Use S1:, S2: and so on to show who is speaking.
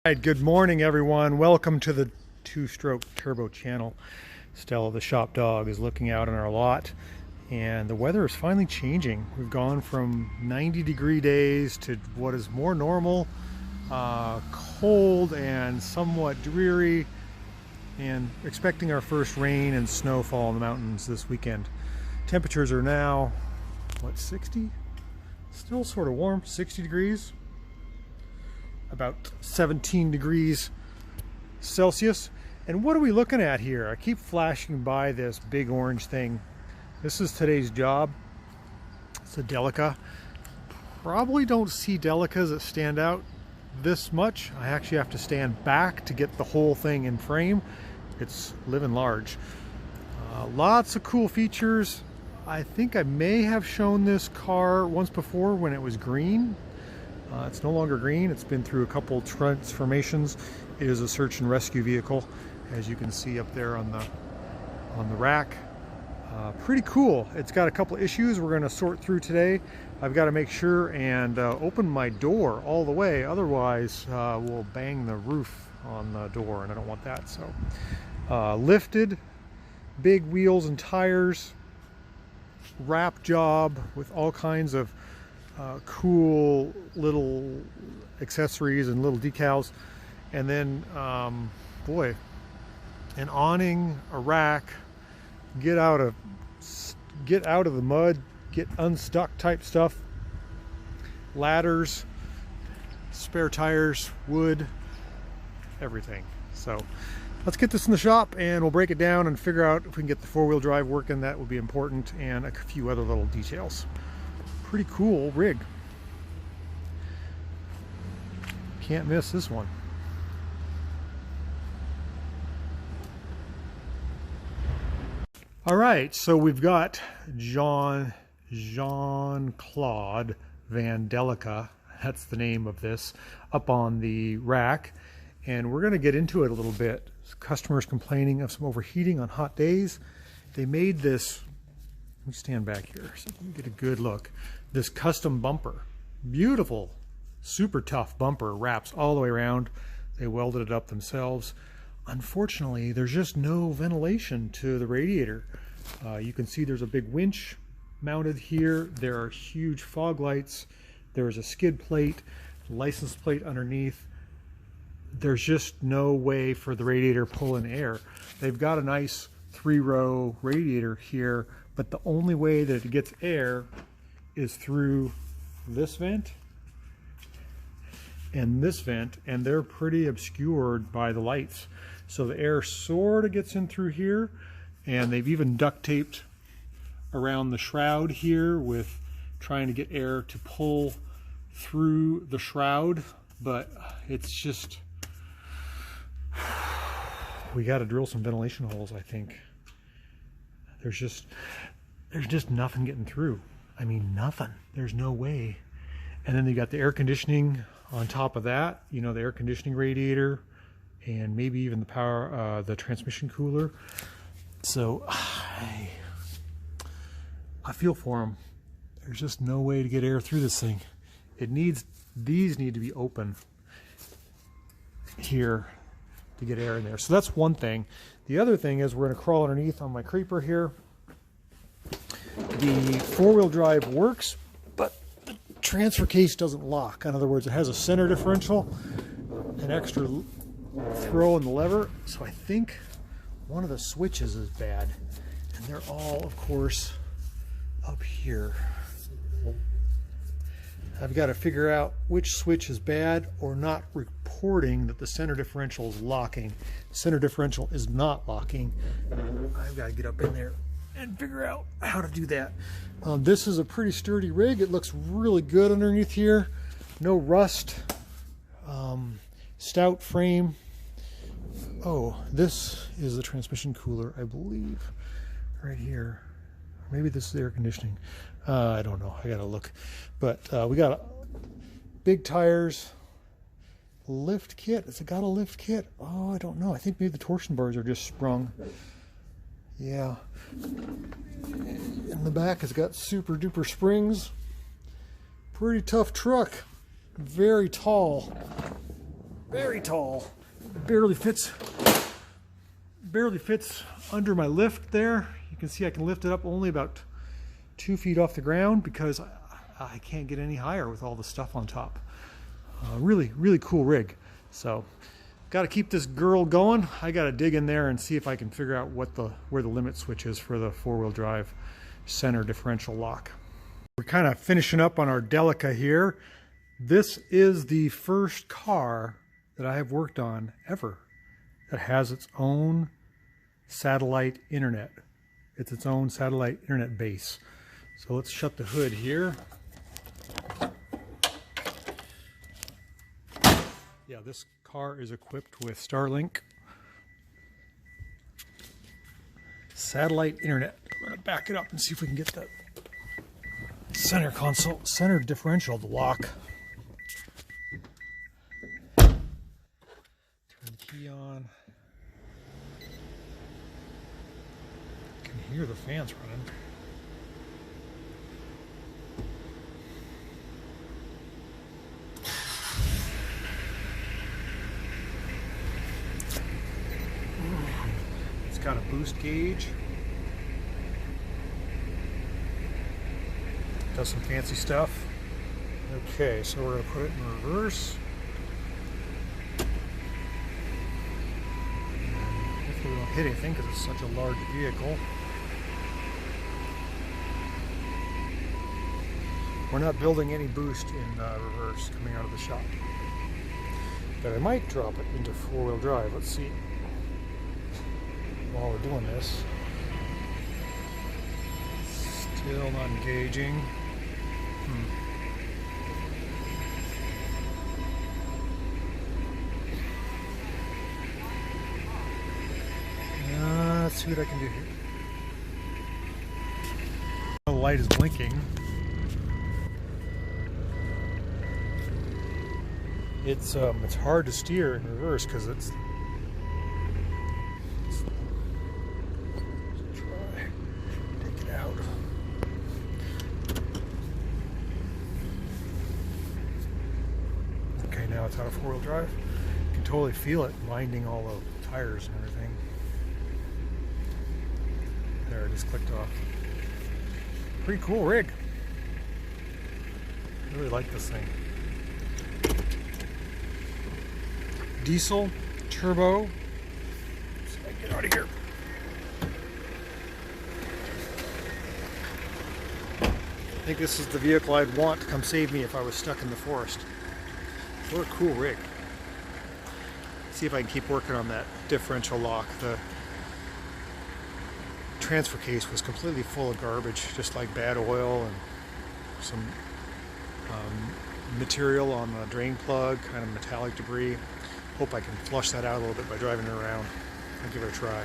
S1: Right, good morning everyone. Welcome to the two-stroke turbo channel. Stella the shop dog is looking out on our lot and the weather is finally changing. We've gone from 90-degree days to what is more normal, cold and somewhat dreary, and expecting our first rain and snowfall in the mountains this weekend. Temperatures are now, what, 60? Still sort of warm, 60 degrees. About 17 degrees Celsius. And what are we looking at here? I keep flashing by this big orange thing. This is today's job. It's a Delica. Probably don't see Delicas that stand out this much. I actually have to stand back to get the whole thing in frame. It's living large. Lots of cool features. I think I may have shown this car once before when it was green. It's no longer green. It's been through a couple transformations. It is a search and rescue vehicle, as you can see up there on the rack. Pretty cool. It's got a couple issues we're going to sort through today. I've got to make sure and open my door all the way, otherwise we'll bang the roof on the door, and I don't want that. So lifted, big wheels and tires, wrap job with all kinds of cool little accessories and little decals, and then boy, an awning, a rack, get out of the mud, get unstuck type stuff, ladders, spare tires, wood, everything. So let's get this in the shop and we'll break it down and figure out if we can get the four-wheel drive working. That would be important, and a few other little details. Pretty cool rig. Can't miss this one. All right, so we've got Jean-Claude Van Delica, that's the name of this, up on the rack, and we're going to get into it a little bit. Customers complaining of some overheating on hot days. They made this, let me stand back here so you can get a good look. This custom bumper, beautiful, super tough bumper, wraps all the way around. They welded it up themselves. Unfortunately, there's just no ventilation to the radiator. You can see there's a big winch mounted here. There are huge fog lights. There's a skid plate, license plate underneath. There's just no way for the radiator pulling air. They've got a nice 3-row radiator here, but the only way that it gets air is through this vent and this vent, and they're pretty obscured by the lights. So the air sort of gets in through here, and they've even duct taped around the shroud here with trying to get air to pull through the shroud, but it's just, we got to drill some ventilation holes, I think. There's just nothing getting through. I mean, nothing. There's no way. And then you got the air conditioning on top of that, you know, the air conditioning radiator, and maybe even the power, the transmission cooler. So I feel for them. There's just no way to get air through this thing. These need to be open here to get air in there. So that's one thing. The other thing is we're going to crawl underneath on my creeper here. The four-wheel drive works, but the transfer case doesn't lock. In other words, it has a center differential, an extra throw in the lever. So I think one of the switches is bad, and they're all, of course, up here. I've got to figure out which switch is bad or not reporting that the center differential is locking. The center differential is not locking. I've got to get up in there and figure out how to do that. This is a pretty sturdy rig. It looks really good underneath here. No rust. Stout frame. Oh, this is the transmission cooler, I believe, right here. Maybe this is the air conditioning. I don't know. I gotta look. But we got big tires, lift kit. Has it got a lift kit? Oh, I don't know. I think maybe the torsion bars are just sprung. Yeah. In the back, it's got super duper springs. Pretty tough truck. Very tall. Very tall. Barely fits under my lift there. You can see I can lift it up only about 2 feet off the ground because I can't get any higher with all the stuff on top. Really, really cool rig. So, got to keep this girl going. I got to dig in there and see if I can figure out where the limit switch is for the four-wheel drive center differential lock. We're kind of finishing up on our Delica here. This is the first car that I have worked on ever that has its own satellite internet. It's its own satellite internet base. So let's shut the hood here. Yeah, this car is equipped with Starlink satellite internet. We're gonna back it up and see if we can get the center console, center differential to lock. Turn the key on. Can hear the fans running. It's got a boost gauge. Does some fancy stuff. Okay, so we're going to put it in reverse. Hopefully we don't hit anything because it's such a large vehicle. We're not building any boost in reverse coming out of the shop. But I might drop it into four-wheel drive. Let's see. While we're doing this. Still not engaging. Let's see what I can do here. The light is blinking. It's hard to steer in reverse because it's. Let's try take it out. Okay, now it's out of four-wheel drive. You can totally feel it winding all the tires and everything. There, it just clicked off. Pretty cool rig. I really like this thing. Diesel, turbo. Let's see if I can get out of here. I think this is the vehicle I'd want to come save me if I was stuck in the forest. What a cool rig. See if I can keep working on that differential lock. The transfer case was completely full of garbage, just like bad oil and some material on the drain plug, kind of metallic debris. Hope I can flush that out a little bit by driving it around. I'll give it a try.